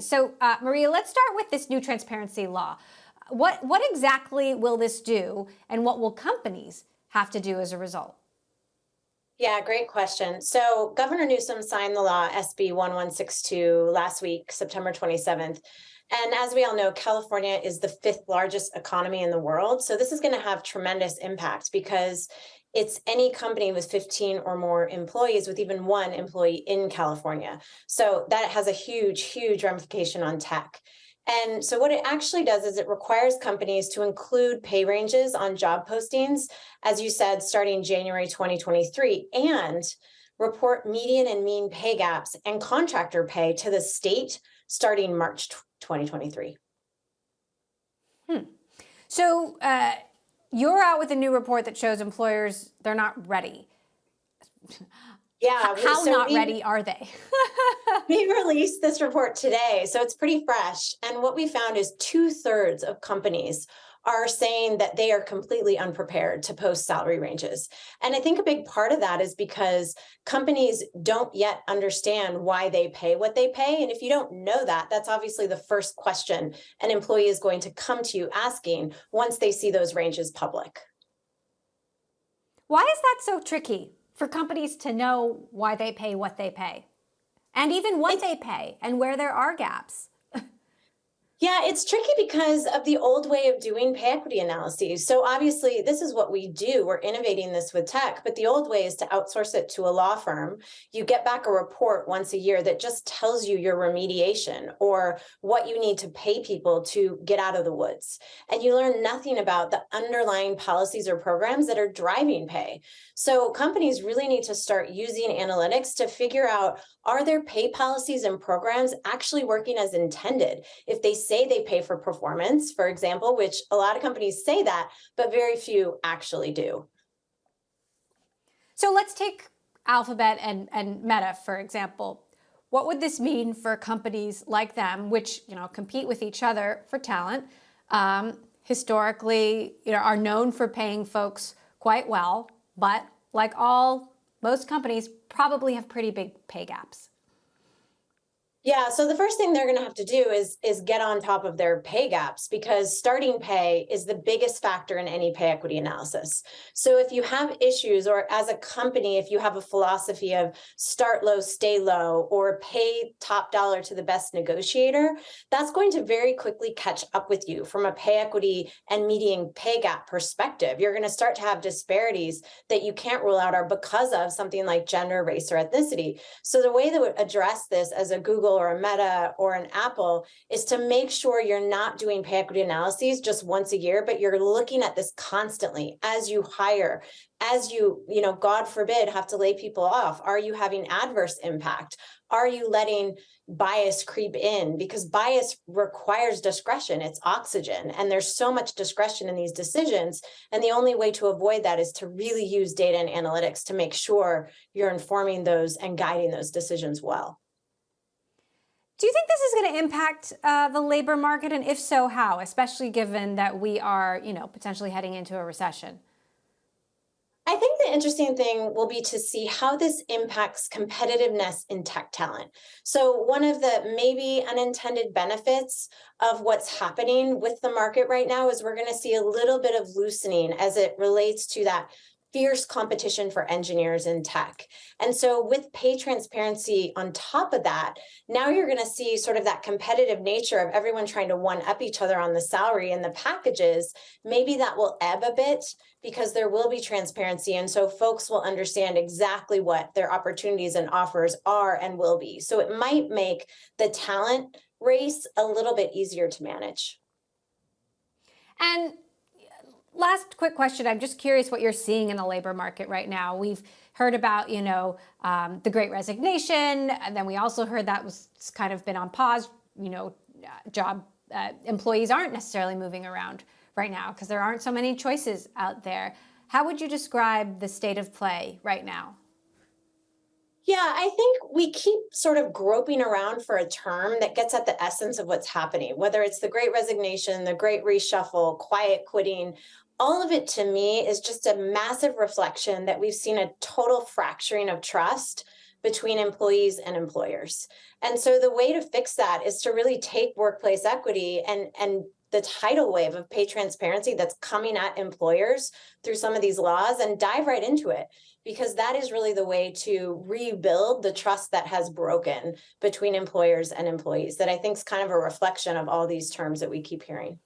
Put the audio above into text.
So, Maria, let's start with this new transparency law. What exactly will this do, and what will companies have to do as a result? Yeah, great question. So Governor Newsom signed the law SB 1162 last week, September 27th. And as we all know, California is the fifth largest economy in the world. So this is going to have tremendous impact because it's any company with 15 or more employees with even one employee in California. So that has a huge, huge ramification on tech. And so what it actually does is it requires companies to include pay ranges on job postings, as you said, starting January 2023, and report median and mean pay gaps and contractor pay to the state starting March 2023. So you're out with a new report that shows employers, they're not ready. Yeah. How not ready are they? We released this report today, so it's pretty fresh. And what we found is 2/3 of companies are saying that they are completely unprepared to post salary ranges. And I think a big part of that is because companies don't yet understand why they pay what they pay. And if you don't know that, that's obviously the first question an employee is going to come to you asking once they see those ranges public. Why is that so tricky for companies to know why they pay what they pay? And even what they pay and where there are gaps? Yeah, it's tricky because of the old way of doing pay equity analyses. So obviously, this is what we do. We're innovating this with tech, but the old way is to outsource it to a law firm. You get back a report once a year that just tells you your remediation or what you need to pay people to get out of the woods. And you learn nothing about the underlying policies or programs that are driving pay. So companies really need to start using analytics to figure out, are their pay policies and programs actually working as intended? If they say they pay for performance, for example, which a lot of companies say that, but very few actually do. So let's take Alphabet and Meta, for example. What would this mean for companies like them, which compete with each other for talent, historically are known for paying folks quite well, but like most companies probably have pretty big pay gaps? Yeah, so the first thing they're going to have to do is get on top of their pay gaps because starting pay is the biggest factor in any pay equity analysis. So if you have issues, or as a company, if you have a philosophy of start low, stay low, or pay top dollar to the best negotiator, that's going to very quickly catch up with you from a pay equity and median pay gap perspective. You're going to start to have disparities that you can't rule out are because of something like gender, race, or ethnicity. So the way that would address this as a Google or a Meta or an Apple is to make sure you're not doing pay equity analyses just once a year, but you're looking at this constantly as you hire, as you, God forbid, have to lay people off. Are you having adverse impact? Are you letting bias creep in? Because bias requires discretion. It's oxygen. And there's so much discretion in these decisions. And the only way to avoid that is to really use data and analytics to make sure you're informing those and guiding those decisions well. Do you think this is going to impact the labor market? And if so, how? Especially given that we are, potentially heading into a recession. I think the interesting thing will be to see how this impacts competitiveness in tech talent. So one of the maybe unintended benefits of what's happening with the market right now is we're going to see a little bit of loosening as it relates to that fierce competition for engineers in tech. And so with pay transparency on top of that, now you're going to see sort of that competitive nature of everyone trying to one up each other on the salary and the packages. Maybe that will ebb a bit because there will be transparency. And so folks will understand exactly what their opportunities and offers are and will be. So it might make the talent race a little bit easier to manage. And last quick question. I'm just curious what you're seeing in the labor market right now. We've heard about, the Great Resignation, and then we also heard that was kind of been on pause. Employees aren't necessarily moving around right now because there aren't so many choices out there. How would you describe the state of play right now? Yeah, I think we keep sort of groping around for a term that gets at the essence of what's happening, whether it's the Great Resignation, the Great Reshuffle, quiet quitting. All of it to me is just a massive reflection that we've seen a total fracturing of trust between employees and employers. And so the way to fix that is to really take workplace equity and the tidal wave of pay transparency that's coming at employers through some of these laws and dive right into it, because that is really the way to rebuild the trust that has broken between employers and employees, that I think is kind of a reflection of all these terms that we keep hearing.